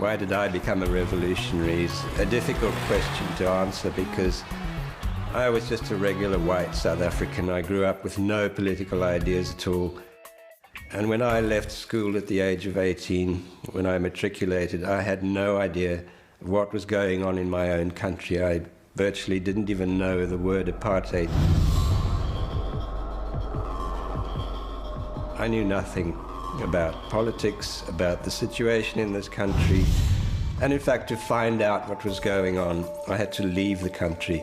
Why did I become a revolutionary is a difficult question to answer because I was just a regular white South African. I grew up with no political ideas at all. And when I left school at the age of 18, when I matriculated, I had no idea what was going on in my own country. I virtually didn't even know the word apartheid. I knew nothing about politics, about the situation in this country. And in fact, to find out what was going on, I had to leave the country.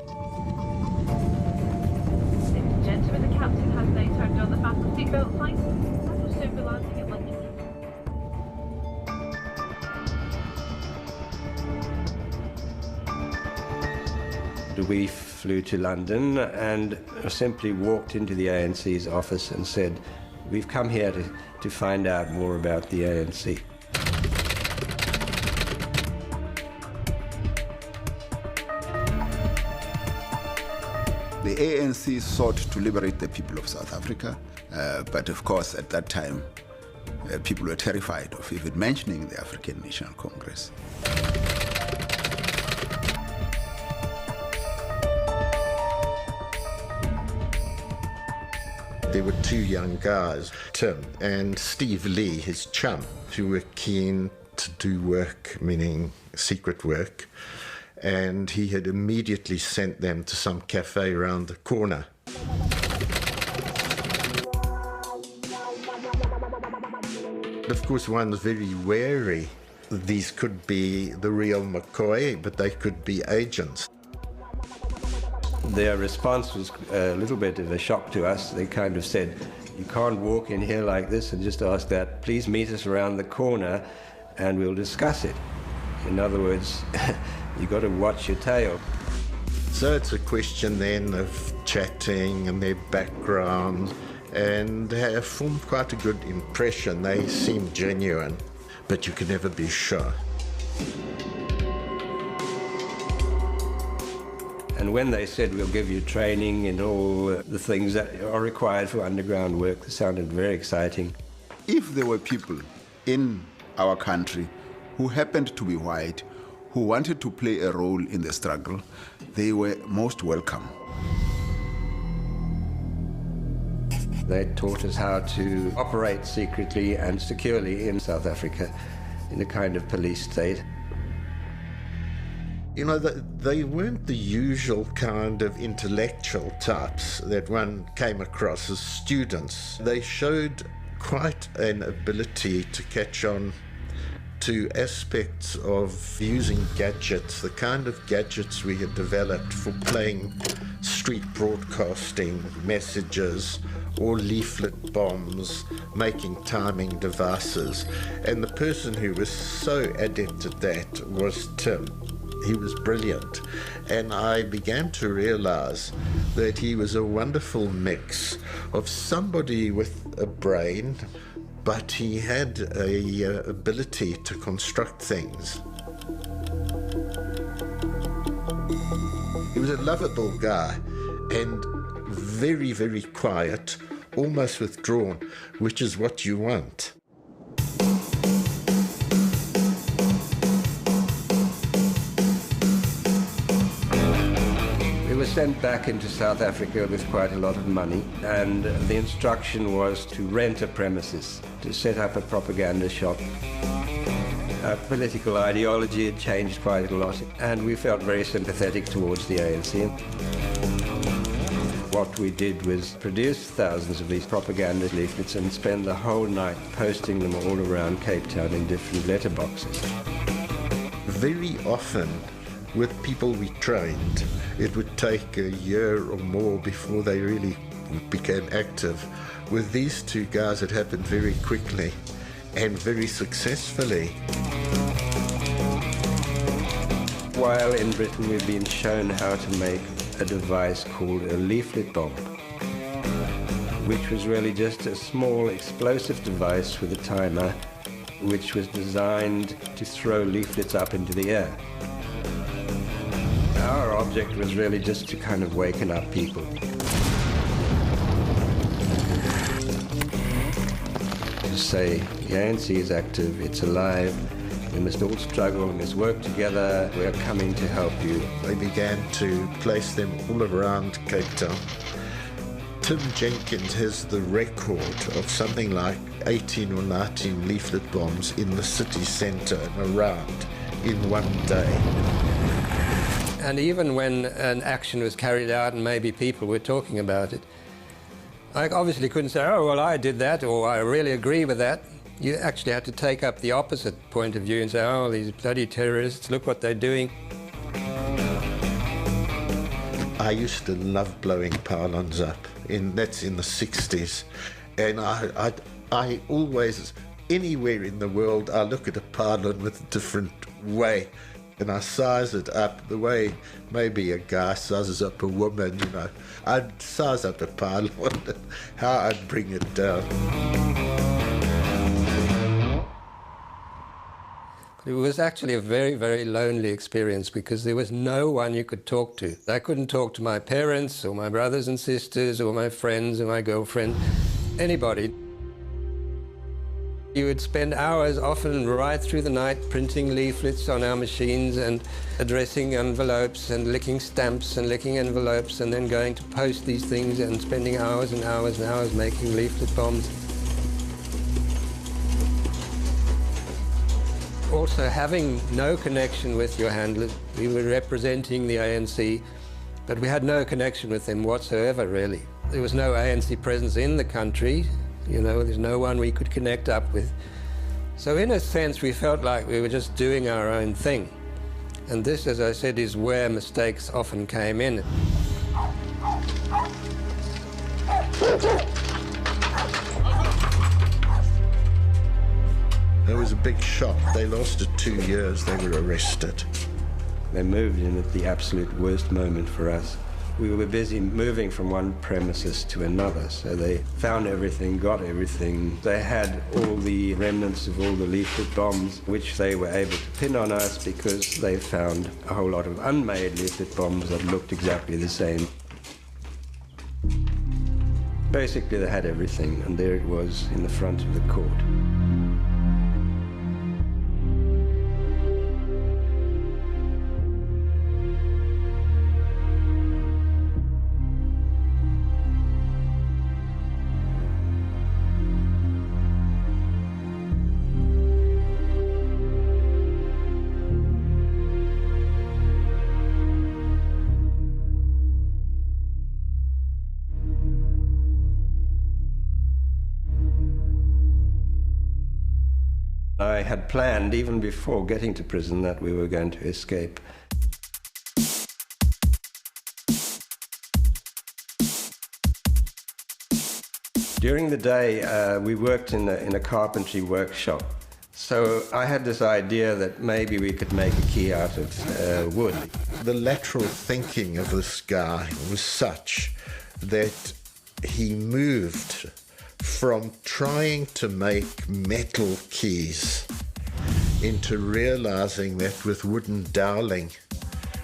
Ladies and gentlemen, the captain has now turned on the fasten seatbelt sign. And will soon be landing at London. We flew to London and simply walked into the ANC's office and said, "We've come here to find out more about the ANC." The ANC sought to liberate the people of South Africa, but of course at that time people were terrified of even mentioning the African National Congress. There were two young guys, Tim and Steve Lee, his chum, who were keen to do work, meaning secret work, and he had immediately sent them to some cafe around the corner. Of course, one's very wary. These could be the real McCoy, but they could be agents. Their response was a little bit of a shock to us. They kind of said, "You can't walk in here like this and just ask that. Please meet us around the corner and we'll discuss it." In other words, you've got to watch your tail. So it's a question then of chatting and their background, and they have formed quite a good impression. They seem genuine, but you can never be sure. And when they said, "We'll give you training and all the things that are required for underground work," it sounded very exciting. If there were people in our country who happened to be white, who wanted to play a role in the struggle, they were most welcome. They taught us how to operate secretly and securely in South Africa in a kind of police state. You know, they weren't the usual kind of intellectual types that one came across as students. They showed quite an ability to catch on to aspects of using gadgets, the kind of gadgets we had developed for playing street broadcasting messages or leaflet bombs, making timing devices. And the person who was so adept at that was Tim. He was brilliant, and I began to realize that he was a wonderful mix of somebody with a brain, but he had a ability to construct things. He was a lovable guy and very, very quiet, almost withdrawn, which is what you want. We were sent back into South Africa with quite a lot of money, and the instruction was to rent a premises, to set up a propaganda shop. Our political ideology had changed quite a lot, and we felt very sympathetic towards the ANC. What we did was produce thousands of these propaganda leaflets and spend the whole night posting them all around Cape Town in different letterboxes. Very often, with people we trained, it would take a year or more before they really became active. With these two guys, it happened very quickly and very successfully. While in Britain, we've been shown how to make a device called a leaflet bomb, which was really just a small explosive device with a timer, which was designed to throw leaflets up into the air. Our object was really just to kind of waken up people. To say, the ANC is active, it's alive, We must all struggle, we must work together, we are coming to help you. They began to place them all around Cape Town. Tim Jenkins has the record of something like 18 or 19 leaflet bombs in the city centre and around in one day. And even when an action was carried out and maybe people were talking about it, I obviously couldn't say, oh, well, I did that, or I really agree with that. You actually had to take up the opposite point of view and say, oh, these bloody terrorists, look what they're doing. I used to love blowing pylons up, that's in the 60s. And I always, anywhere in the world, I look at a pylon with a different way. And I size it up the way maybe a guy sizes up a woman, you know. I'd size up a pylon and how I'd bring it down. It was actually a very, very lonely experience because there was no one you could talk to. I couldn't talk to my parents or my brothers and sisters or my friends or my girlfriend, anybody. You would spend hours, often right through the night, printing leaflets on our machines and addressing envelopes and licking stamps and licking envelopes and then going to post these things and spending hours and hours and hours making leaflet bombs. Also, having no connection with your handlers. We were representing the ANC, but we had no connection with them whatsoever, really. There was no ANC presence in the country. You know, there's no one we could connect up with. So in a sense, we felt like we were just doing our own thing. And this, as I said, is where mistakes often came in. It was a big shock. They lasted 2 years. They were arrested. They moved in at the absolute worst moment for us. We were busy moving from one premises to another, so they found everything, got everything. They had all the remnants of all the leaflet bombs, which they were able to pin on us because they found a whole lot of unmade leaflet bombs that looked exactly the same. Basically, they had everything, and there it was in the front of the court. I had planned, even before getting to prison, that we were going to escape. During the day, we worked in a carpentry workshop. So I had this idea that maybe we could make a key out of wood. The lateral thinking of this guy was such that he moved from trying to make metal keys into realizing that with wooden doweling,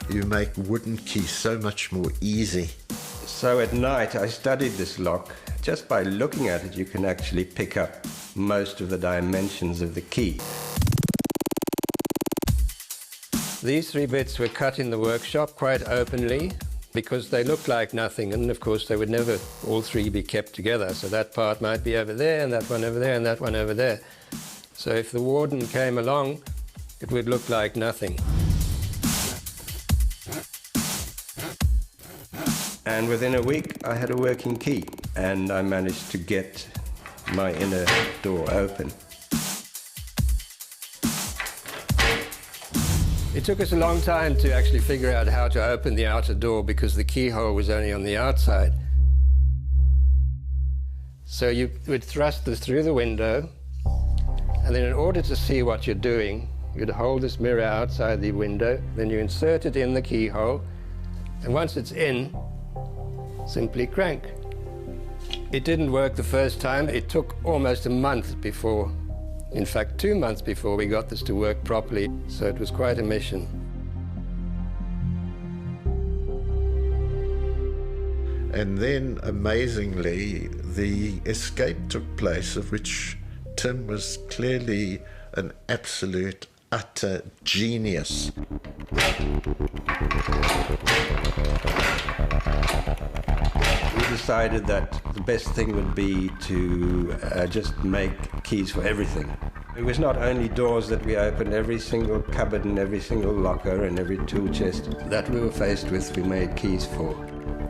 you make wooden keys so much more easy. So at night, I studied this lock. Just by looking at it, you can actually pick up most of the dimensions of the key. These 3 bits were cut in the workshop quite openly, because they looked like nothing, and of course they would never all 3 be kept together. So that part might be over there, and that one over there, and that one over there. So if the warden came along, it would look like nothing. And within a week, I had a working key, and I managed to get my inner door open. It took us a long time to actually figure out how to open the outer door because the keyhole was only on the outside. So you would thrust this through the window, and then in order to see what you're doing, you'd hold this mirror outside the window, then you insert it in the keyhole, and once it's in, simply crank. It didn't work the first time. It took almost a month before, in fact 2 months before we got this to work properly, so it was quite a mission. And then, amazingly, the escape took place, of which Tim was clearly an absolute utter genius. We decided that the best thing would be to just make keys for everything. It was not only doors that we opened, every single cupboard and every single locker and every tool chest that we were faced with, we made keys for.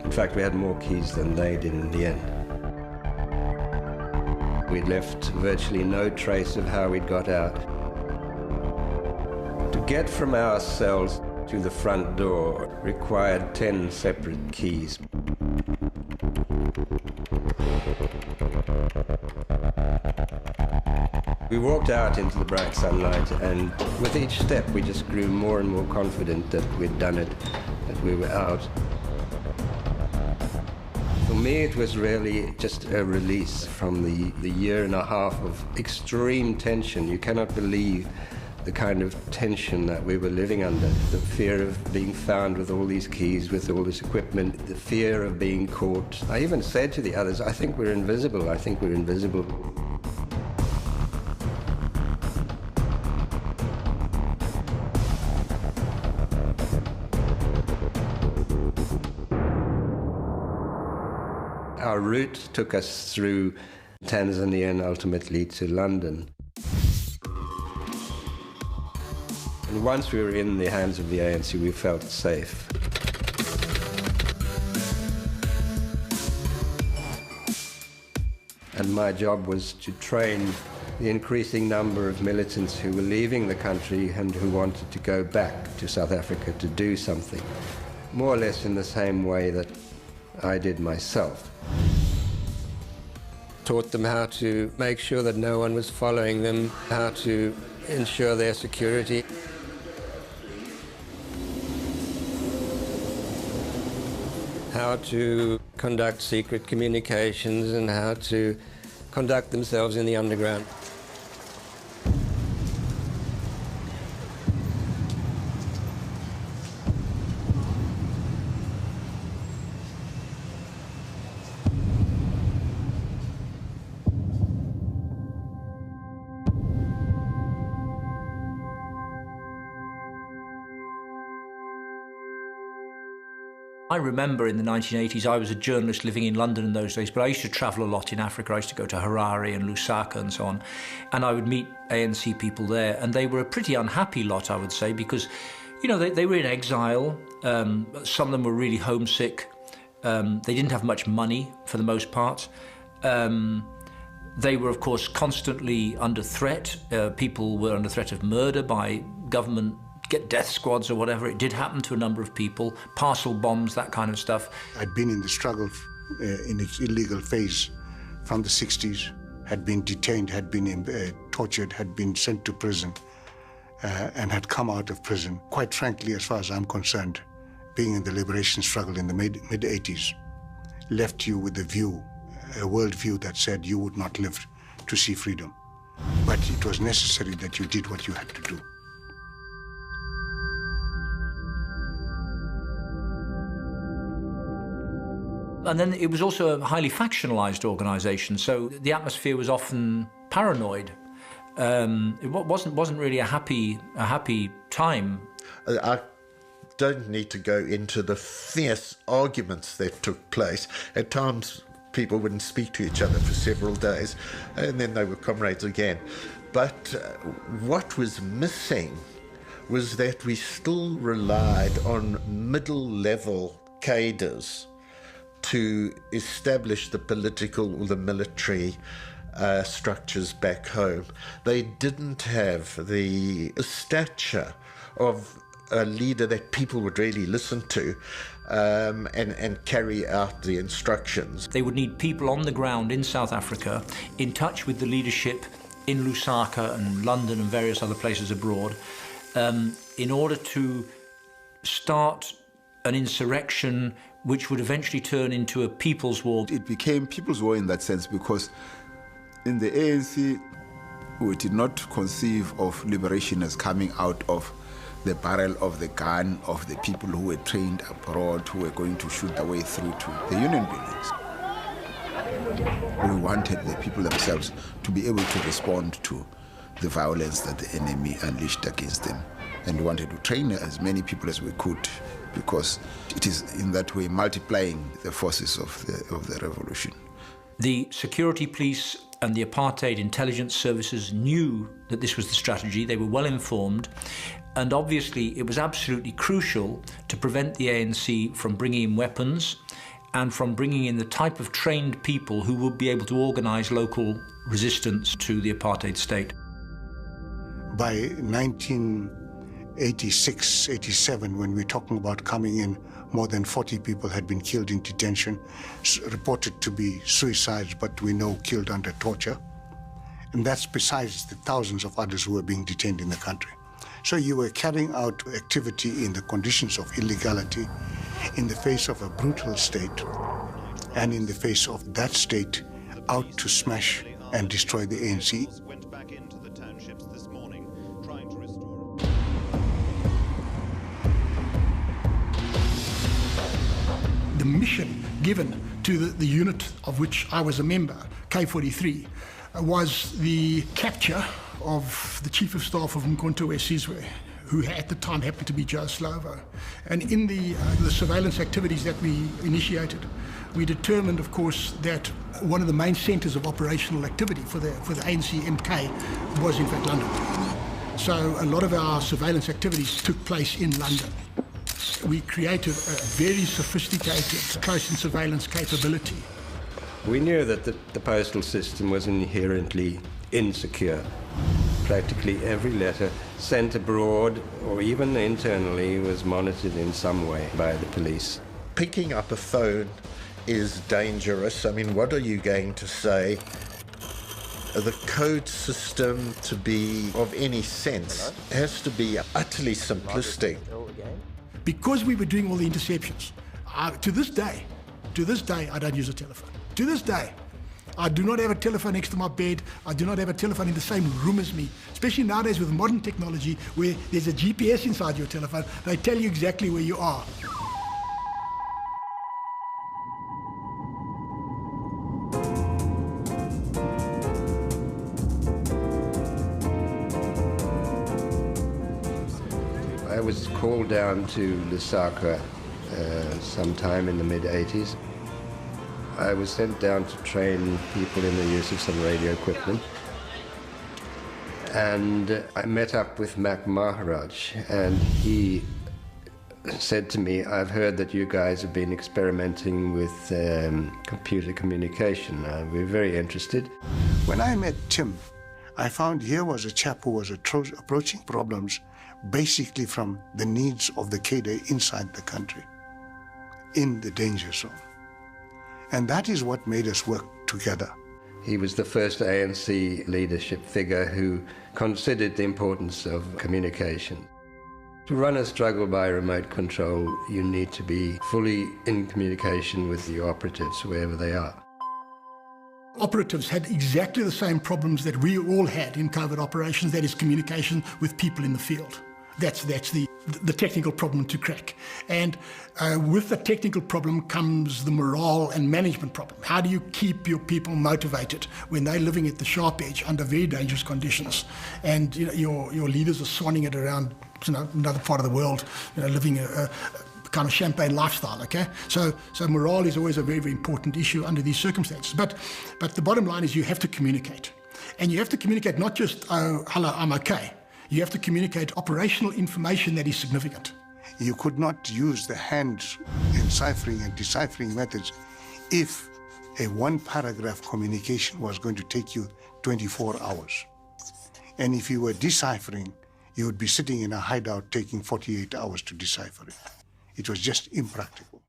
In fact, we had more keys than they did in the end. We'd left virtually no trace of how we'd got out. To get from our cells to the front door required 10 separate keys. We walked out into the bright sunlight, and with each step we just grew more and more confident that we'd done it, that we were out. For me, it was really just a release from the year and a half of extreme tension. You cannot believe the kind of tension that we were living under. The fear of being found with all these keys, with all this equipment, the fear of being caught. I even said to the others, I think we're invisible, I think we're invisible. Our route took us through Tanzania and ultimately to London. And once we were in the hands of the ANC, we felt safe. And my job was to train the increasing number of militants who were leaving the country and who wanted to go back to South Africa to do something, more or less in the same way that I did myself. Taught them how to make sure that no one was following them, how to ensure their security. How to conduct secret communications and how to conduct themselves in the underground. I remember in the 1980s, I was a journalist living in London in those days, but I used to travel a lot in Africa. I used to go to Harare and Lusaka and so on, and I would meet ANC people there, and they were a pretty unhappy lot, I would say, because, you know, they were in exile. Some of them were really homesick. They didn't have much money for the most part. They were, of course, constantly under threat. People were under threat of murder by government death squads or whatever. It did happen to a number of people, parcel bombs, that kind of stuff. I'd been in the struggle in its illegal phase from the 60s, had been detained, had been tortured, had been sent to prison, and had come out of prison. Quite frankly, as far as I'm concerned, being in the liberation struggle in the mid-80s left you with a view, a world view that said you would not live to see freedom. But it was necessary that you did what you had to do. And then it was also a highly factionalized organization, so the atmosphere was often paranoid. It wasn't really a happy time. I don't need to go into the fierce arguments that took place. At times, people wouldn't speak to each other for several days, and then they were comrades again. But what was missing was that we still relied on middle-level cadres to establish the political or the military structures back home. They didn't have the stature of a leader that people would really listen to and carry out the instructions. They would need people on the ground in South Africa, in touch with the leadership in Lusaka and London and various other places abroad, in order to start an insurrection which would eventually turn into a people's war. It became people's war in that sense because in the ANC, we did not conceive of liberation as coming out of the barrel of the gun of the people who were trained abroad, who were going to shoot their way through to the union buildings. We wanted the people themselves to be able to respond to the violence that the enemy unleashed against them. And we wanted to train as many people as we could, because it is in that way multiplying the forces of the revolution. The security police and the apartheid intelligence services knew that this was the strategy. They were well informed, and obviously it was absolutely crucial to prevent the ANC from bringing in weapons and from bringing in the type of trained people who would be able to organize local resistance to the apartheid state. By 1986, 87, when we're talking about coming in, more than 40 people had been killed in detention, reported to be suicides, but we know killed under torture. And that's besides the thousands of others who were being detained in the country. So you were carrying out activity in the conditions of illegality, in the face of a brutal state, and in the face of that state out to smash and destroy the ANC. The mission given to the unit of which I was a member, K43, was the capture of the Chief of Staff of Mkhonto Wesizwe, who at the time happened to be Joe Slovo. And in the surveillance activities that we initiated, we determined, of course, that one of the main centres of operational activity for the ANC MK was in fact London. So a lot of our surveillance activities took place in London. We created a very sophisticated close-in surveillance capability. We knew that the postal system was inherently insecure. Practically every letter sent abroad or even internally was monitored in some way by the police. Picking up a phone is dangerous. I mean, what are you going to say? The code system, to be of any sense, has to be utterly simplistic. Because we were doing all the interceptions, to this day, I don't use a telephone. To this day, I do not have a telephone next to my bed. I do not have a telephone in the same room as me. Especially nowadays with modern technology, where there's a GPS inside your telephone. They tell you exactly where you are. I was called down to Lusaka sometime in the mid-80s. I was sent down to train people in the use of some radio equipment. And I met up with Mac Maharaj, and he said to me, "I've heard that you guys have been experimenting with computer communication. We're very interested." When I met Tim, I found here was a chap who was approaching problems basically from the needs of the cadre inside the country, in the danger zone. And that is what made us work together. He was the first ANC leadership figure who considered the importance of communication. To run a struggle by remote control, you need to be fully in communication with the operatives, wherever they are. Operatives had exactly the same problems that we all had in covert operations, that is communication with people in the field. That's the technical problem to crack. And with the technical problem comes the morale and management problem. How do you keep your people motivated when they're living at the sharp edge under very dangerous conditions, and your leaders are swanning it around another part of the world, living a kind of champagne lifestyle, okay? So morale is always a very, very important issue under these circumstances. But the bottom line is you have to communicate. And you have to communicate not just, "Oh, hello, I'm okay." You have to communicate operational information that is significant. You could not use the hand enciphering and deciphering methods if a one-paragraph communication was going to take you 24 hours. And if you were deciphering, you would be sitting in a hideout taking 48 hours to decipher it. It was just impractical.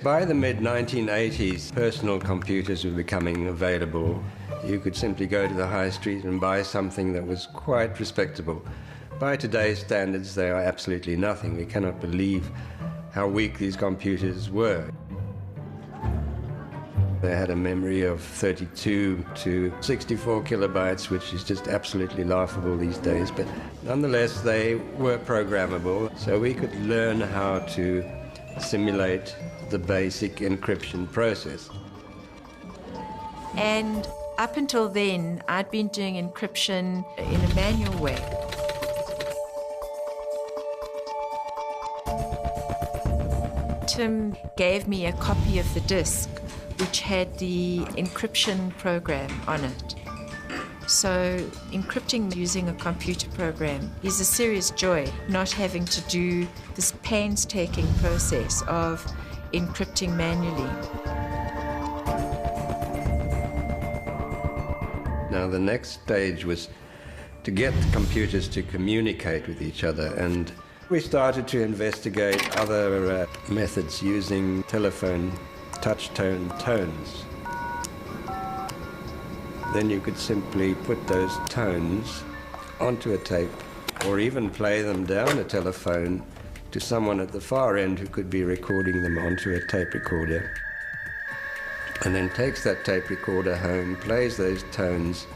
By the mid-1980s, personal computers were becoming available. You could simply go to the high street and buy something that was quite respectable. By today's standards, they are absolutely nothing. We cannot believe how weak these computers were. They had a memory of 32 to 64 kilobytes, which is just absolutely laughable these days. But nonetheless, they were programmable, so we could learn how to simulate the basic encryption process. And Up until then, I'd been doing encryption in a manual way. Tim gave me a copy of the disk which had the encryption program on it. So encrypting using a computer program is a serious joy, not having to do this painstaking process of encrypting manually. Now the next stage was to get the computers to communicate with each other, and we started to investigate other methods using telephone touch-tone tones. Then you could simply put those tones onto a tape or even play them down a telephone to someone at the far end who could be recording them onto a tape recorder, and then takes that tape recorder home, plays those tones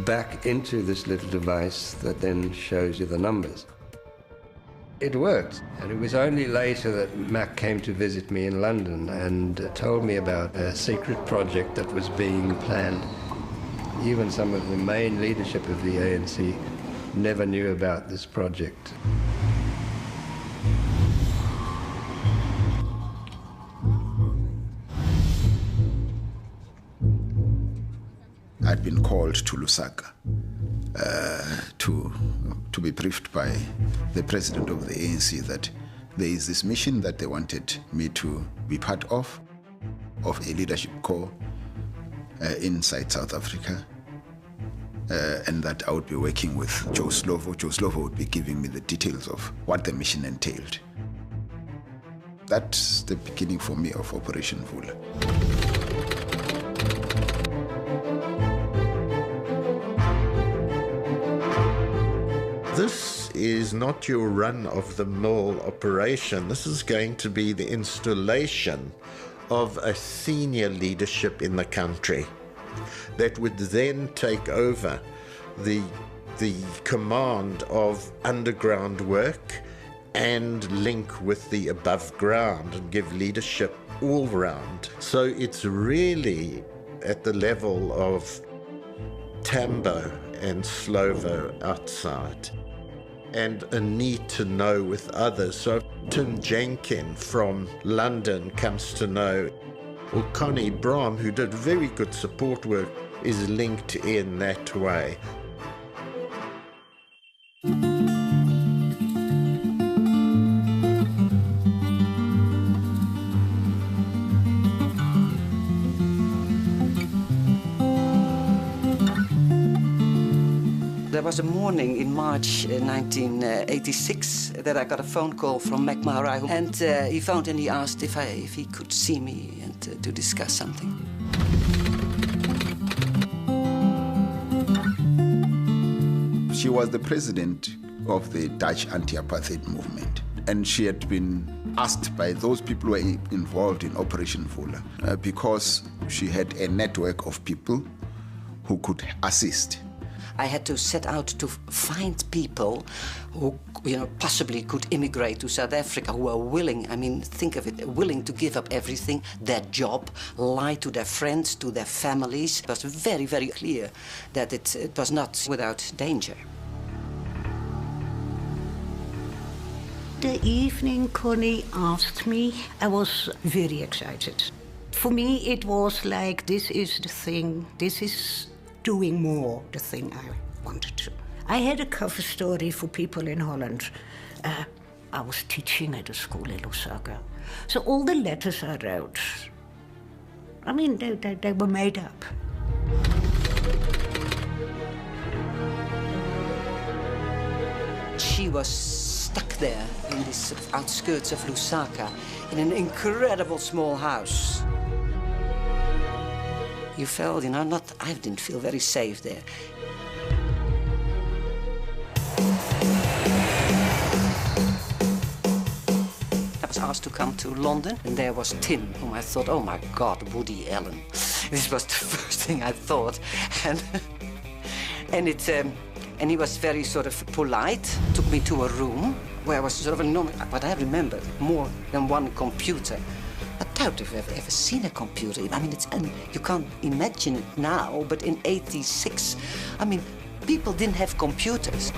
back into this little device that then shows you the numbers. It worked, and it was only later that Mac came to visit me in London and told me about a secret project that was being planned. Even some of the main leadership of the ANC never knew about this project. I'd been called to Lusaka to be briefed by the president of the ANC that there is this mission that they wanted me to be part of a leadership corps inside South Africa, and that I would be working with Joe Slovo. Joe Slovo would be giving me the details of what the mission entailed. That's the beginning for me of Operation Vula. This is not your run-of-the-mill operation. This is going to be the installation of a senior leadership in the country that would then take over the command of underground work and link with the above ground and give leadership all round. So it's really at the level of Tambo and Slovo outside, and a need to know with others. So Tim Jenkin from London comes to know, or Connie Brahm, who did very good support work, is linked in that way. There was a morning in March 1986 that I got a phone call from Mac Maharai, and he phoned and he asked if he could see me and to discuss something. She was the president of the Dutch anti-apartheid movement, and she had been asked by those people who were involved in Operation Vula because she had a network of people who could assist. I had to set out to find people who, possibly could immigrate to South Africa, who are willing, think of it, willing to give up everything, their job, lie to their friends, to their families. It was very, very clear that it was not without danger. The evening Connie asked me, I was very excited. For me, it was like, this is the thing, this is doing more the thing I wanted to. I had a cover story for people in Holland. I was teaching at a school in Lusaka. So all the letters I wrote, they were made up. She was stuck there in the outskirts of Lusaka in an incredible small house. You felt, I didn't feel very safe there. I was asked to come to London, and there was Tim, whom I thought, oh my God, Woody Allen. This was the first thing I thought. And he was very sort of polite, took me to a room where I was sort of but I remember more than one computer. A doubt if I've ever seen a computer. I mean, and you can't imagine it now, but in '86, I mean, people didn't have computers.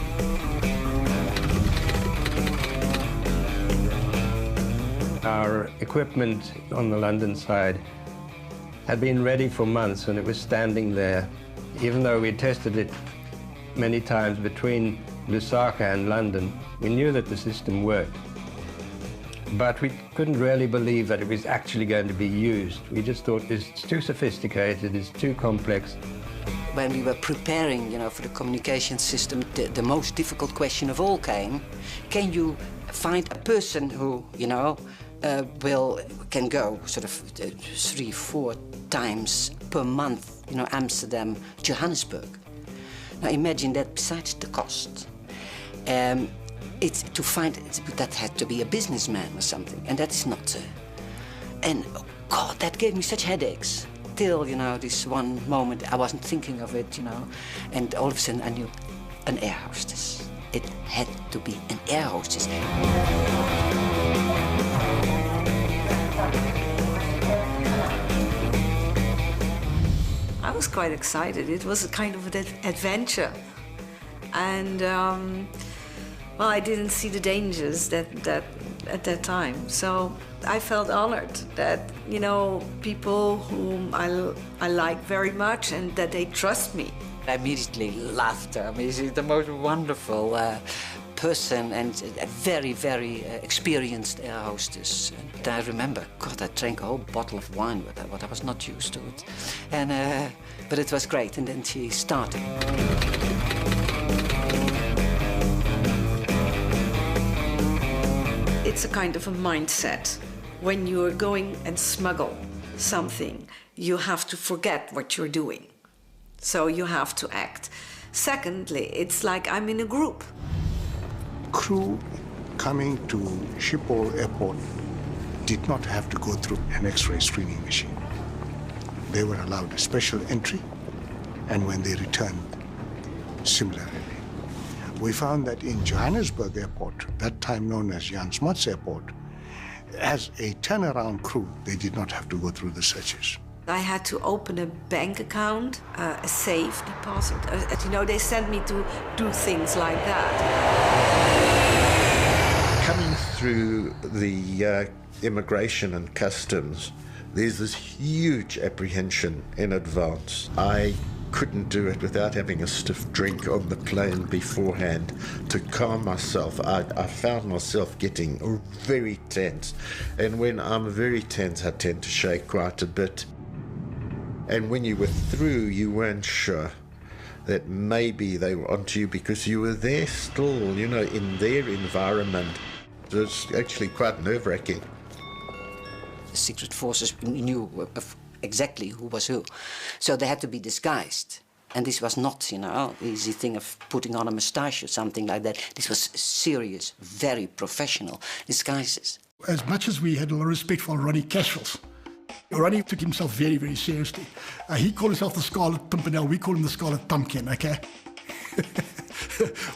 Our equipment on the London side had been ready for months and it was standing there. Even though we tested it many times between Lusaka and London, we knew that the system worked. But we couldn't really believe that it was actually going to be used. We just thought it's too sophisticated, it's too complex. When we were preparing, for the communication system, the most difficult question of all came: can you find a person who, can go sort of 3-4 times per month, Amsterdam, Johannesburg? Now imagine that besides the cost. It's to find that had to be a businessman or something, and that is not. And oh God, that gave me such headaches. Till this one moment I wasn't thinking of it, and all of a sudden I knew an air hostess. It had to be an air hostess. I was quite excited. It was a kind of an adventure, and I didn't see the dangers that at that time. So I felt honored that people whom I like very much and that they trust me. I immediately laughed. I mean, she's the most wonderful person and a very, very experienced air hostess. And I remember, God, I drank a whole bottle of wine with her, but I was not used to it. And but it was great. And then she started. It's a kind of a mindset. When you're going and smuggle something, you have to forget what you're doing. So you have to act. Secondly, it's like I'm in a group. Crew coming to Schiphol Airport did not have to go through an X-ray screening machine. They were allowed a special entry, and when they returned, similarly. We found that in Johannesburg Airport, that time known as Jan Smuts Airport, as a turnaround crew, they did not have to go through the searches. I had to open a bank account, a safe deposit. They sent me to do things like that. Coming through the immigration and customs, there's this huge apprehension in advance. I couldn't do it without having a stiff drink on the plane beforehand to calm myself. I found myself getting very tense. And when I'm very tense, I tend to shake quite a bit. And when you were through, you weren't sure that maybe they were onto you because you were there still, in their environment. It was actually quite nerve-wracking. The secret forces knew exactly who was who. So they had to be disguised. And this was not, easy thing of putting on a moustache or something like that. This was serious, very professional disguises. As much as we had a lot of respect for Ronnie Cashels, Ronnie took himself very, very seriously. He called himself the Scarlet Pimpernel. We call him the Scarlet Pumpkin, okay?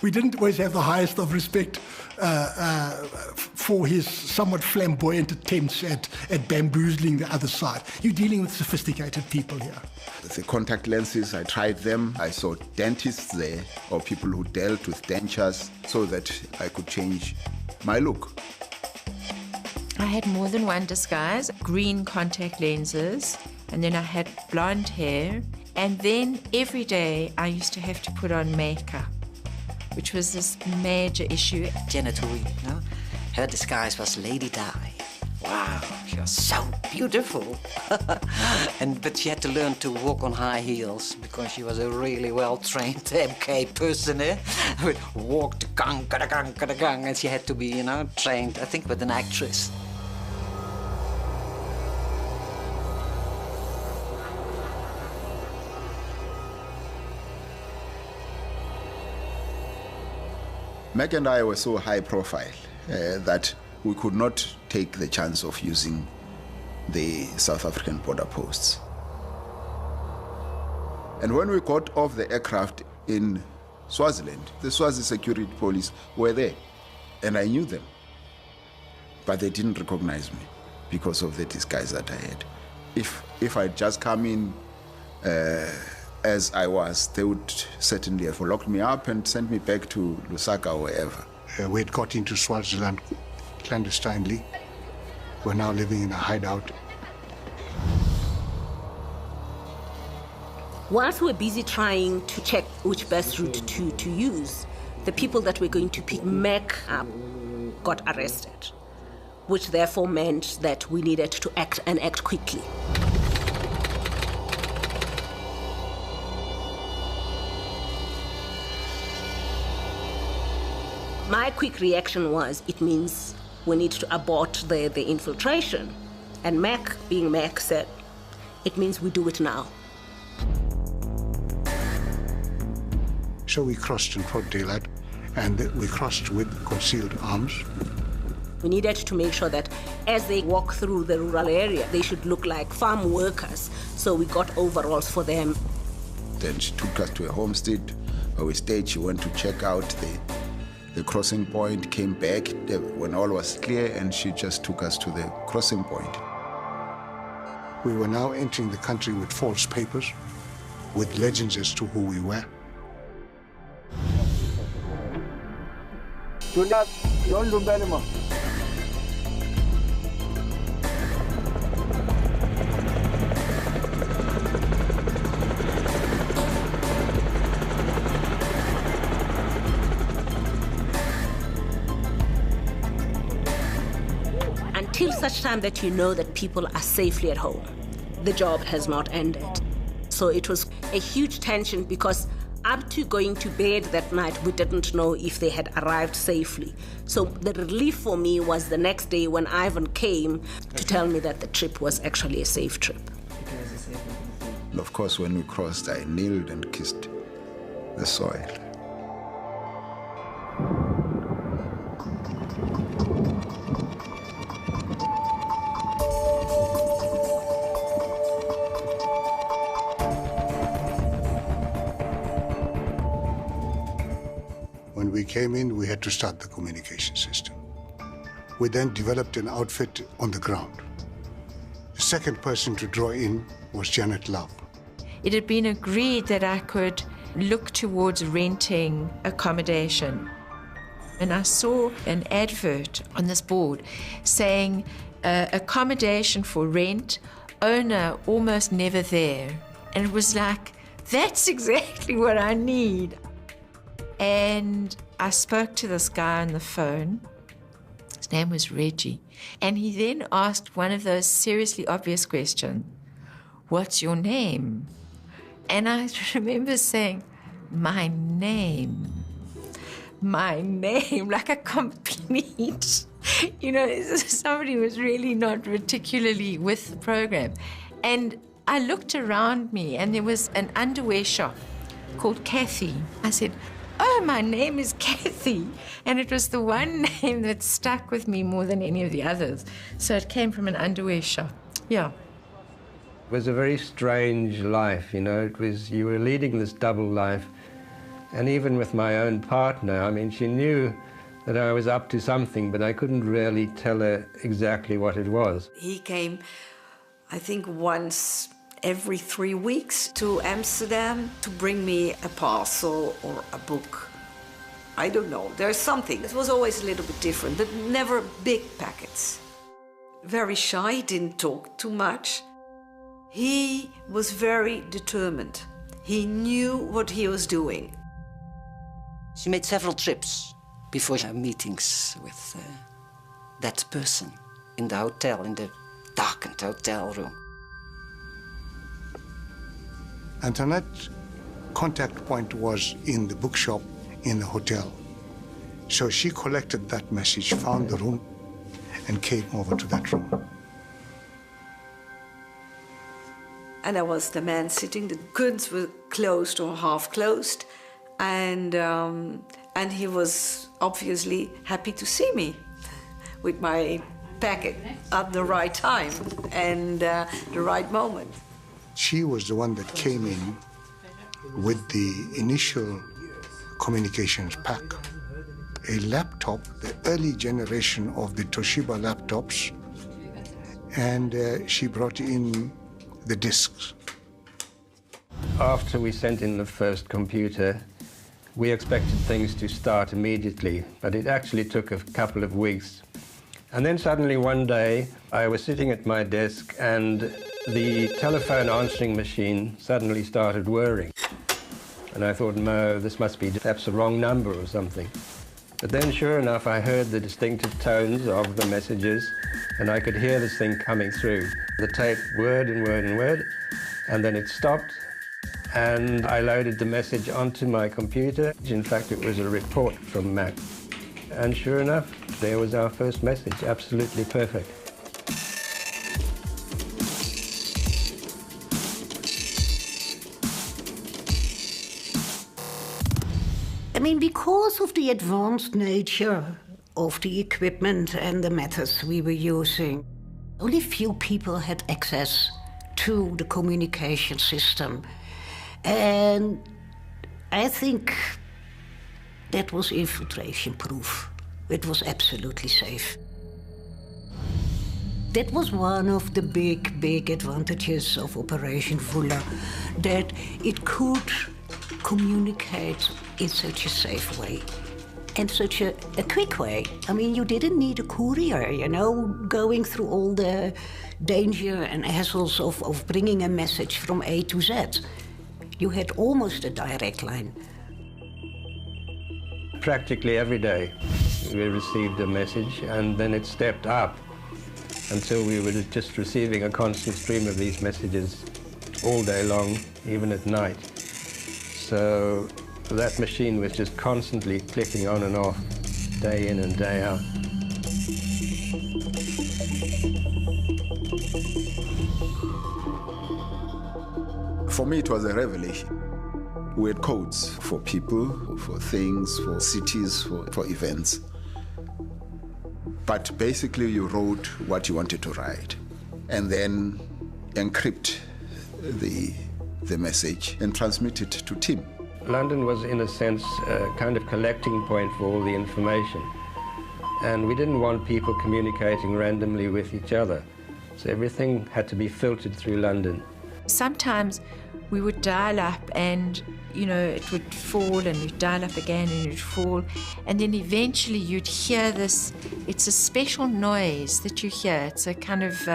We didn't always have the highest of respect for his somewhat flamboyant attempts at bamboozling the other side. You're dealing with sophisticated people here. The contact lenses, I tried them. I saw dentists there, or people who dealt with dentures, so that I could change my look. I had more than one disguise, green contact lenses, and then I had blonde hair. And then every day I used to have to put on makeup, which was this major issue. Janet Hui, her disguise was Lady Di. Wow, she was so beautiful. But she had to learn to walk on high heels because she was a really well-trained MK person, who would walk the gang, and she had to be, trained, I think, with an actress. Meg and I were so high profile that we could not take the chance of using the South African border posts. And when we got off the aircraft in Swaziland, the Swazi security police were there, and I knew them, but they didn't recognize me because of the disguise that I had. If I'd just come in as I was, they would certainly have locked me up and sent me back to Lusaka or wherever. We had got into Swaziland clandestinely. We're now living in a hideout. Whilst we're busy trying to check which bus route to use, the people that were going to pick Mac up got arrested, which therefore meant that we needed to act quickly. My quick reaction was, it means we need to abort the infiltration. And Mac, being Mac, said, it means we do it now. So we crossed in broad daylight, and we crossed with concealed arms. We needed to make sure that as they walk through the rural area, they should look like farm workers. So we got overalls for them. Then she took us to a homestead where we stayed. She went to check out the crossing point, came back when all was clear, and she just took us to the crossing point. We were now entering the country with false papers, with legends as to who we were. Until such time that you know that people are safely at home, the job has not ended. So it was a huge tension because up to going to bed that night, we didn't know if they had arrived safely. So the relief for me was the next day when Ivan came to tell me that the trip was actually a safe trip. Of course, when we crossed, I kneeled and kissed the soil. When we came in, we had to start the communication system. We then developed an outfit on the ground. The second person to draw in was Janet Love. It had been agreed that I could look towards renting accommodation. And I saw an advert on this board saying accommodation for rent, owner almost never there. And it was like, that's exactly what I need. And I spoke to this guy on the phone. His name was Reggie. And he then asked one of those seriously obvious questions, what's your name? And I remember saying, my name, like a complete, somebody was really not particularly with the program. And I looked around me and there was an underwear shop called Kathy. I said, oh, my name is Kathy. And it was the one name that stuck with me more than any of the others. So it came from an underwear shop. Yeah. It was a very strange life, It was, you were leading this double life. And even with my own partner, she knew that I was up to something, but I couldn't really tell her exactly what it was. He came, I think, once every 3 weeks to Amsterdam to bring me a parcel or a book. I don't know, there's something. It was always a little bit different, but never big packets. Very shy, didn't talk too much. He was very determined. He knew what he was doing. She made several trips before her meetings with that person in the hotel, in the darkened hotel room. Antoinette's contact point was in the bookshop in the hotel. So she collected that message, found the room, and came over to that room. And I was the man sitting, the curtains were closed or half closed, and he was obviously happy to see me with my packet at the right time and the right moment. She was the one that came in with the initial communications pack. A laptop, the early generation of the Toshiba laptops, and she brought in the discs. After we sent in the first computer, we expected things to start immediately, but it actually took a couple of weeks. And then suddenly one day, I was sitting at my desk and the telephone answering machine suddenly started whirring. And I thought, no, this must be perhaps the wrong number or something. But then, sure enough, I heard the distinctive tones of the messages, and I could hear this thing coming through. The tape whirred and whirred and whirred, and then it stopped, and I loaded the message onto my computer. In fact, it was a report from Mac. And sure enough, there was our first message, absolutely perfect. I mean, because of the advanced nature of the equipment and the methods we were using, only few people had access to the communication system. And I think that was infiltration-proof. It was absolutely safe. That was one of the big advantages of Operation Vula, that it could communicate in such a safe way and such a quick way. I mean, you didn't need a courier, you know, going through all the danger and hassles of bringing a message from A to Z. You had almost a direct line. Practically every day we received a message, and then it stepped up until we were just receiving a constant stream of these messages all day long, even at night. So that machine was just constantly clicking on and off, day in and day out. For me, it was a revelation. We had codes for people, for things, for cities, for events. But basically, you wrote what you wanted to write and then encrypt the message and transmit it to Tim. London was, in a sense, a kind of collecting point for all the information. And we didn't want people communicating randomly with each other. So everything had to be filtered through London. Sometimes we would dial up and, you know, it would fall, and we'd dial up again and it would fall. And then eventually you'd hear this, it's a special noise that you hear. It's a kind of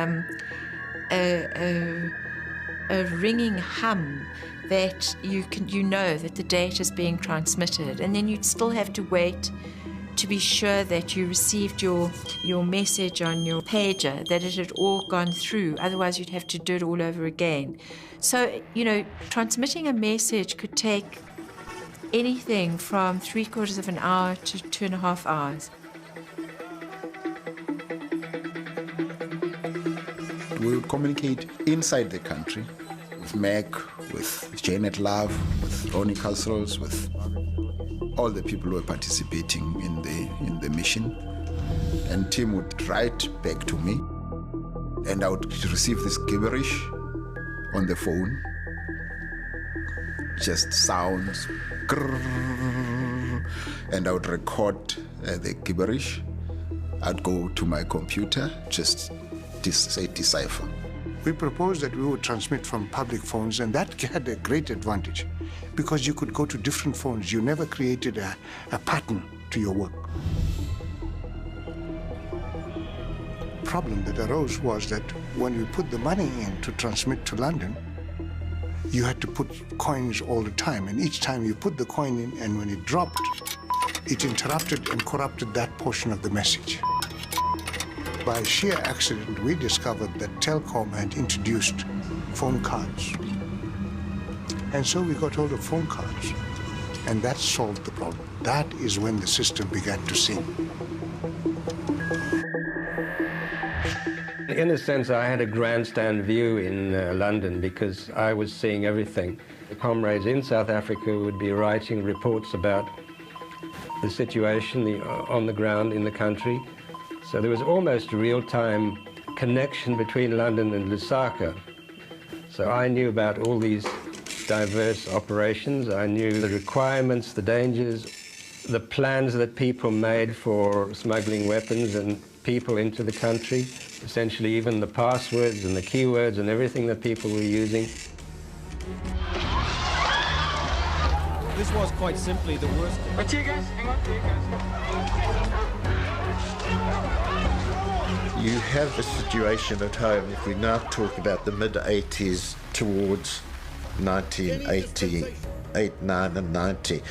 a ringing hum that you know that the data is being transmitted, and then you'd still have to wait to be sure that you received your message on your pager, that it had all gone through. Otherwise, you'd have to do it all over again. So, you know, transmitting a message could take anything from 3/4 of an hour to 2.5 hours. We would communicate inside the country with Meg, with Janet Love, with Ronnie Castles, with all the people who were participating in the mission. And Tim would write back to me, and I would receive this gibberish on the phone. Just sounds, and I would record the gibberish. I'd go to my computer, just say decipher. We proposed that we would transmit from public phones, and that had a great advantage because you could go to different phones. You never created a pattern to your work. The problem that arose was that when we put the money in to transmit to London, you had to put coins all the time, and each time you put the coin in, and when it dropped, it interrupted and corrupted that portion of the message. By sheer accident, we discovered that Telkom had introduced phone cards. And so we got hold of phone cards, and that solved the problem. That is when the system began to sing. In a sense, I had a grandstand view in London because I was seeing everything. The comrades in South Africa would be writing reports about the situation on the ground in the country. So there was almost a real-time connection between London and Lusaka. So I knew about all these diverse operations. I knew the requirements, the dangers, the plans that people made for smuggling weapons, and people into the country, essentially even the passwords and the keywords and everything that people were using. This was quite simply the worst. You have a situation at home, if we now talk about the mid-80s towards 1988, 9 and 90,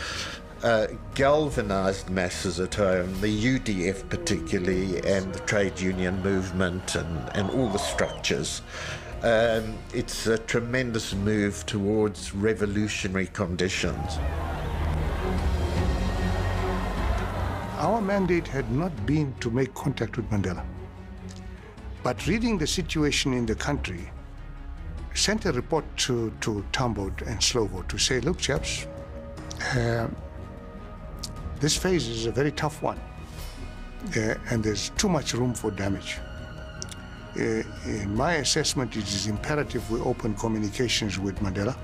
galvanized masses at home, the UDF particularly, and the trade union movement and all the structures. It's a tremendous move towards revolutionary conditions. Our mandate had not been to make contact with Mandela, but reading the situation in the country, sent a report to Tambo and Slovo to say, look, chaps, this phase is a very tough one, and there's too much room for damage. In my assessment, it is imperative we open communications with Mandela.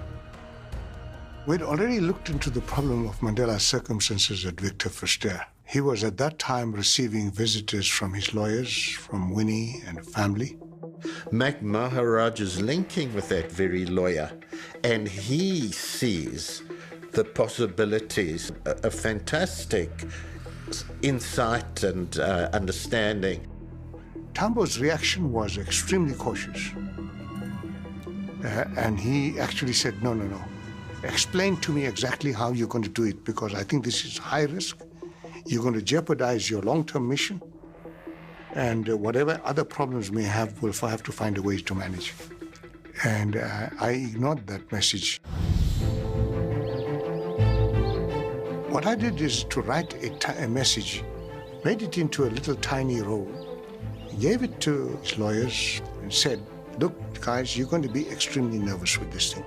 We'd already looked into the problem of Mandela's circumstances at Victor Verster. He was at that time receiving visitors from his lawyers, from Winnie and family. Mac Maharaj is linking with that very lawyer, and he sees the possibilities, a fantastic insight and understanding. Tambo's reaction was extremely cautious. And he actually said, no. Explain to me exactly how you're going to do it, because I think this is high risk. You're going to jeopardize your long-term mission. And whatever other problems we may have, we'll have to find a way to manage. And I ignored that message. What I did is to write a message, made it into a little tiny roll, gave it to his lawyers and said, look, guys, you're going to be extremely nervous with this thing.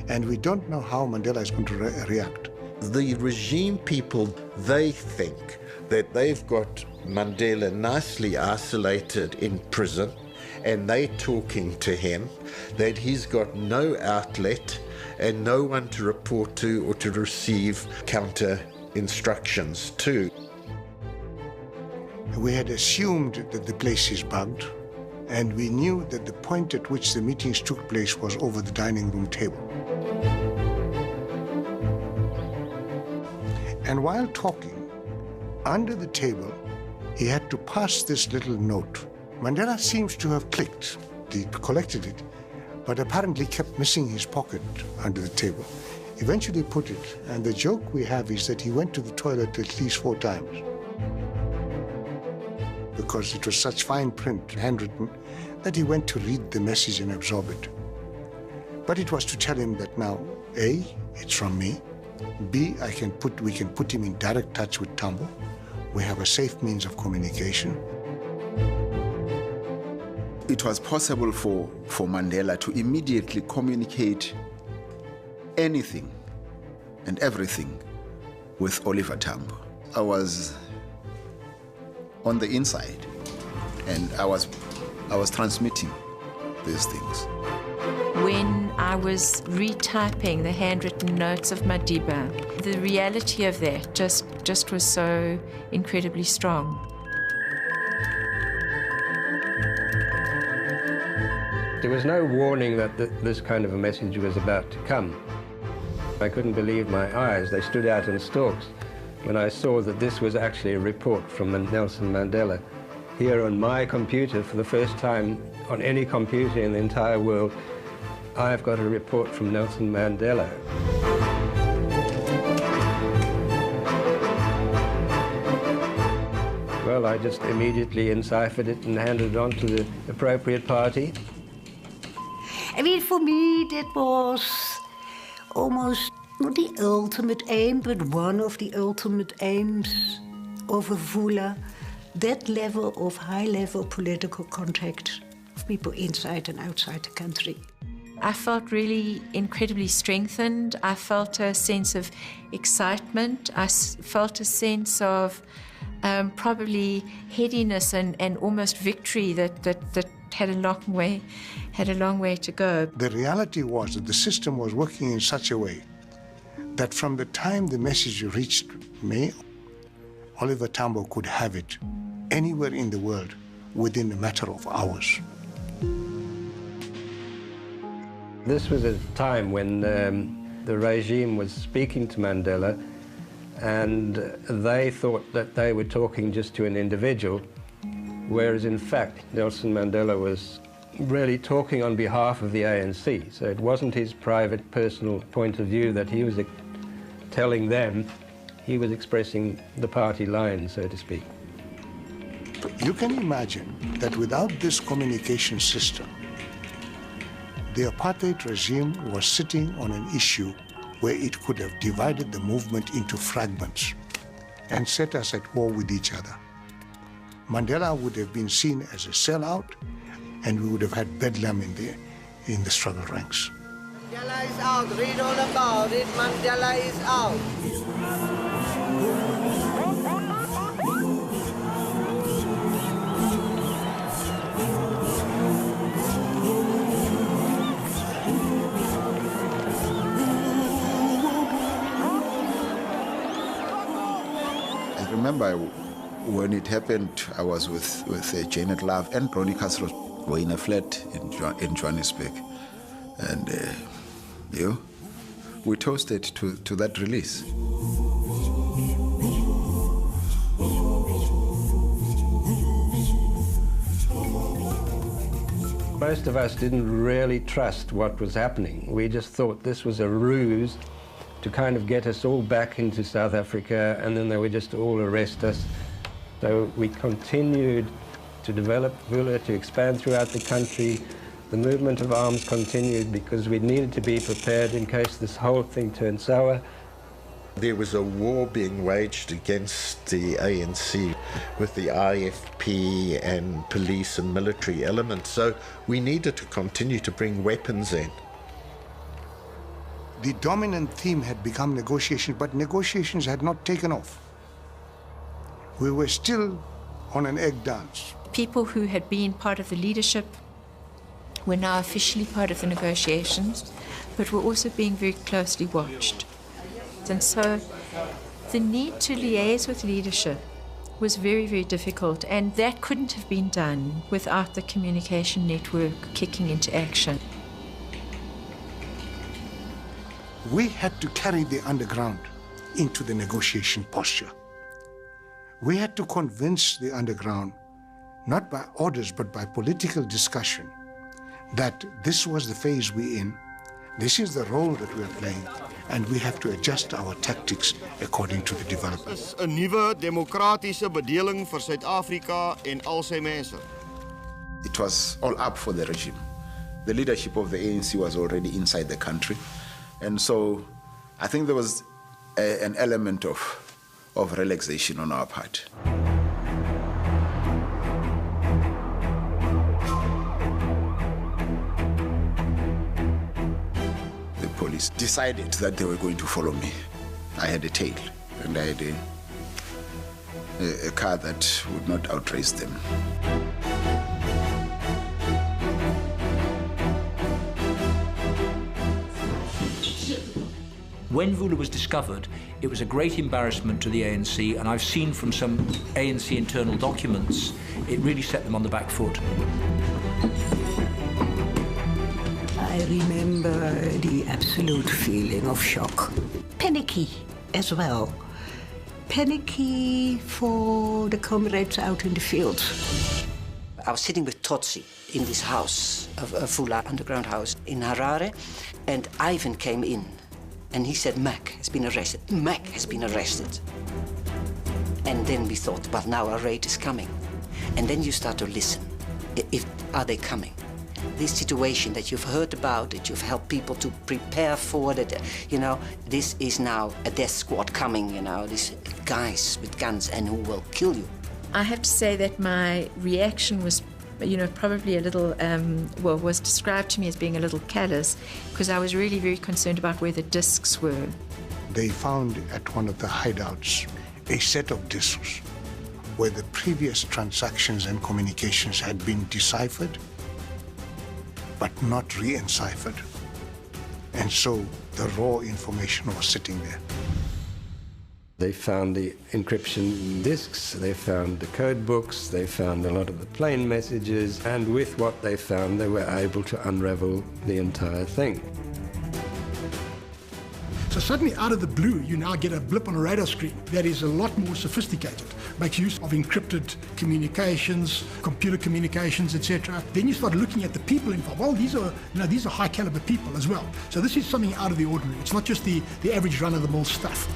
And we don't know how Mandela is going to react. The regime people, they think that they've got Mandela nicely isolated in prison, and they're talking to him, that he's got no outlet and no one to report to or to receive counter instructions to. We had assumed that the place is bugged, and we knew that the point at which the meetings took place was over the dining room table. And while talking, under the table, he had to pass this little note. Mandela seems to have clicked. He collected it, but apparently kept missing his pocket under the table. Eventually put it, and the joke we have is that he went to the toilet at least 4 times. Because it was such fine print, handwritten, that he went to read the message and absorb it. But it was to tell him that now, A, it's from me, B, we can put him in direct touch with Tambo. We have a safe means of communication. It was possible for Mandela to immediately communicate anything and everything with Oliver Tambo. I was on the inside, and I was transmitting these things. When I was retyping the handwritten notes of Madiba, the reality of that just was so incredibly strong. There was no warning that this kind of a message was about to come. I couldn't believe my eyes. They stood out in stalks when I saw that this was actually a report from Nelson Mandela. Here on my computer, for the first time on any computer in the entire world, I've got a report from Nelson Mandela. Well, I just immediately enciphered it and handed it on to the appropriate party. I mean, for me, that was almost not the ultimate aim, but one of the ultimate aims of a Vula, that level of high-level political contact of people inside and outside the country. I felt really incredibly strengthened. I felt a sense of excitement. I felt a sense of probably headiness and almost victory that had a long way to go. The reality was that the system was working in such a way that from the time the message reached me, Oliver Tambo could have it anywhere in the world within a matter of hours. This was a time when the regime was speaking to Mandela, and they thought that they were talking just to an individual, whereas in fact Nelson Mandela was really talking on behalf of the ANC. So it wasn't his private, personal point of view that he was telling them. He was expressing the party line, so to speak. You can imagine that without this communication system, the apartheid regime was sitting on an issue where it could have divided the movement into fragments and set us at war with each other. Mandela would have been seen as a sellout, and we would have had bedlam in the struggle ranks. Mandela is out. Read all about it. Mandela is out. I remember when it happened, I was with Janet Love and Ronnie Castro. Were in a flat in Johannesburg, and we toasted to that release. Most of us didn't really trust what was happening. We just thought this was a ruse to kind of get us all back into South Africa, and then they would just all arrest us. So we continued to develop Vula, to expand throughout the country. The movement of arms continued because we needed to be prepared in case this whole thing turned sour. There was a war being waged against the ANC with the IFP and police and military elements, so we needed to continue to bring weapons in. The dominant theme had become negotiations, but negotiations had not taken off. We were still on an egg dance. People who had been part of the leadership were now officially part of the negotiations, but were also being very closely watched. And so the need to liaise with leadership was very, very difficult, and that couldn't have been done without the communication network kicking into action. We had to carry the underground into the negotiation posture. We had to convince the underground, not by orders, but by political discussion, that this was the phase we're in, this is the role that we're playing, and we have to adjust our tactics according to the development. 'n nuwe demokratiese bedeling vir Suid-Afrika en al sy mense. It was all up for the regime. The leadership of the ANC was already inside the country, and so I think there was an element of relaxation on our part. The police decided that they were going to follow me. I had a tail, and I had a car that would not outrace them. When Vula was discovered, it was a great embarrassment to the ANC, and I've seen from some ANC internal documents, it really set them on the back foot. I remember the absolute feeling of shock. Panicky as well. Panicky for the comrades out in the fields. I was sitting with Totsi in this house, a Vula underground house in Harare, and Ivan came in. And he said, Mac has been arrested. Mac has been arrested. And then we thought, well, now a raid is coming. And then you start to listen. Are they coming? This situation that you've heard about, that you've helped people to prepare for, that, this is now a death squad coming, these guys with guns and who will kill you. I have to say that my reaction was probably a little, was described to me as being a little callous, because I was really very concerned about where the discs were. They found at one of the hideouts a set of discs where the previous transactions and communications had been deciphered, but not re-enciphered. And so the raw information was sitting there. They found the encryption disks, they found the code books, they found a lot of the plain messages, and with what they found, they were able to unravel the entire thing. So suddenly, out of the blue, you now get a blip on a radar screen that is a lot more sophisticated, makes use of encrypted communications, computer communications, etc. Then you start looking at the people involved. Well, these are high caliber people as well. So this is something out of the ordinary. It's not just the average run-of-the-mill stuff.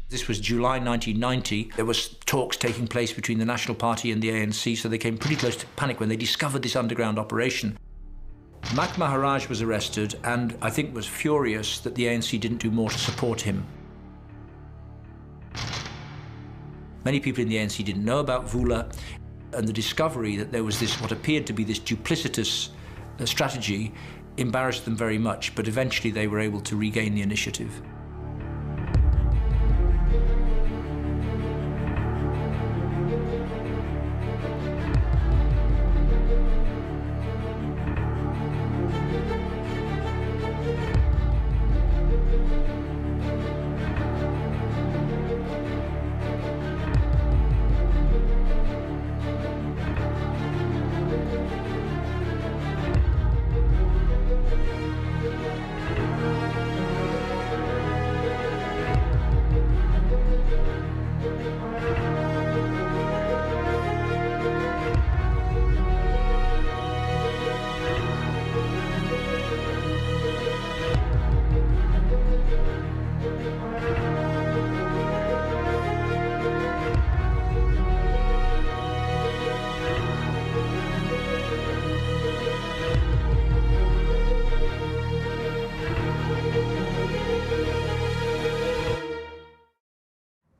This was July 1990. There was talks taking place between the National Party and the ANC, so they came pretty close to panic when they discovered this underground operation. Mac Maharaj was arrested and I think was furious that the ANC didn't do more to support him. Many people in the ANC didn't know about Vula, and the discovery that there was this, what appeared to be this duplicitous strategy, embarrassed them very much, but eventually they were able to regain the initiative.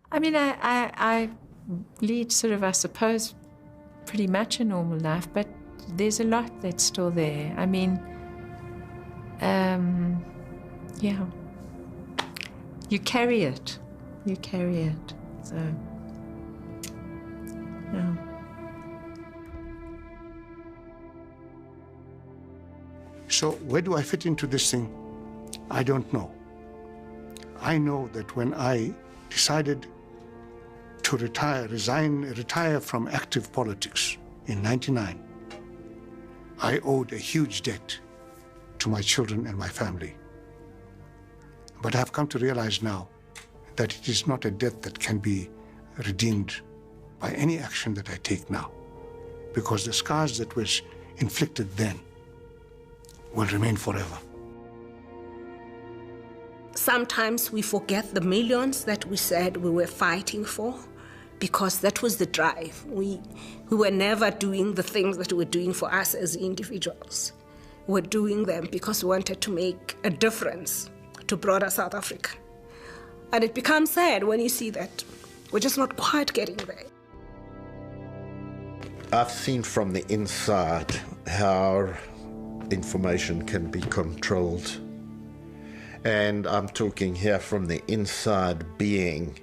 I mean, I lead sort of, I suppose, pretty much a normal life, but there's a lot that's still there. I mean, yeah. You carry it. You carry it. So, yeah. So where do I fit into this thing? I don't know. I know that when I decided to retire from active politics in '99, I owed a huge debt to my children and my family. But I've come to realize now that it is not a debt that can be redeemed by any action that I take now, because the scars that was inflicted then will remain forever. Sometimes we forget the millions that we said we were fighting for, because that was the drive. We were never doing the things that we were doing for us as individuals. We were doing them because we wanted to make a difference to broader South Africa. And it becomes sad when you see that we're just not quite getting there. I've seen from the inside how information can be controlled. And I'm talking here from the inside, being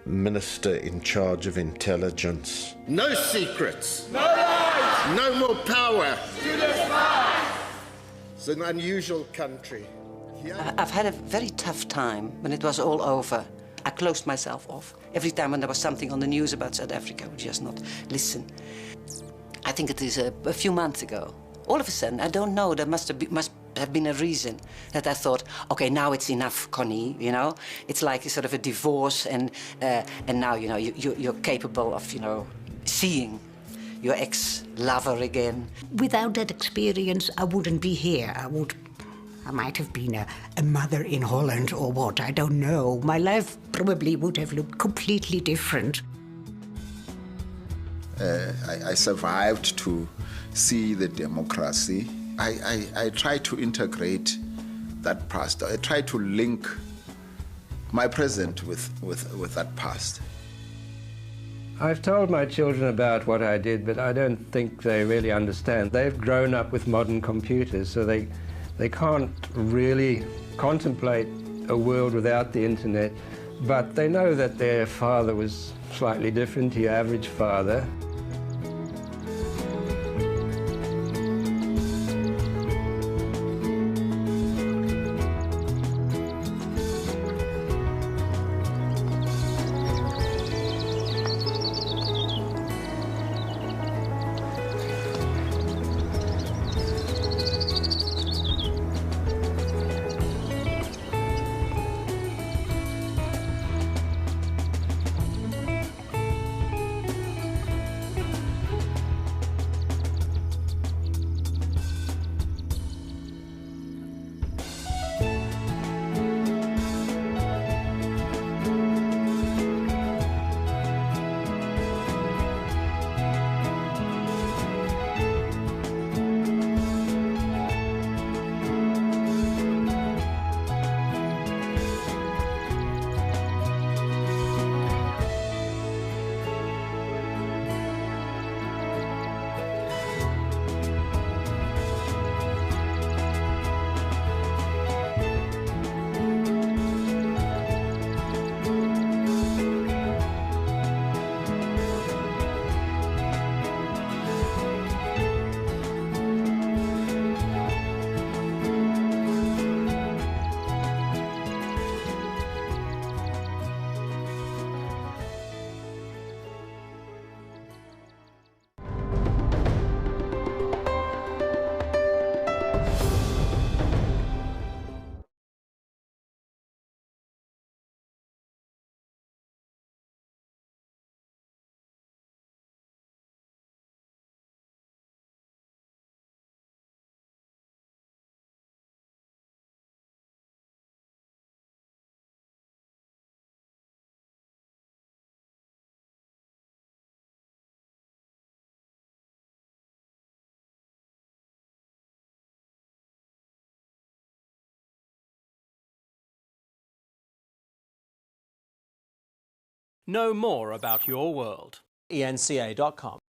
Minister in charge of intelligence. No secrets. No lies. No more power. It's an unusual country. I've had a very tough time when it was all over. I closed myself off. Every time when there was something on the news about South Africa, I would just not listen. I think it is a few months ago. All of a sudden, I don't know, there must have been a reason that I thought, okay, now it's enough, Connie, you know? It's like a sort of a divorce, and now, you know, you're capable of, you know, seeing your ex-lover again. Without that experience, I wouldn't be here. I might have been a mother in Holland or what, I don't know. My life probably would have looked completely different. I survived to see the democracy. I try to integrate that past. I try to link my present with that past. I've told my children about what I did, but I don't think they really understand. They've grown up with modern computers, so they can't really contemplate a world without the internet. But they know that their father was slightly different, your average father. Know more about your world. ENCA.com.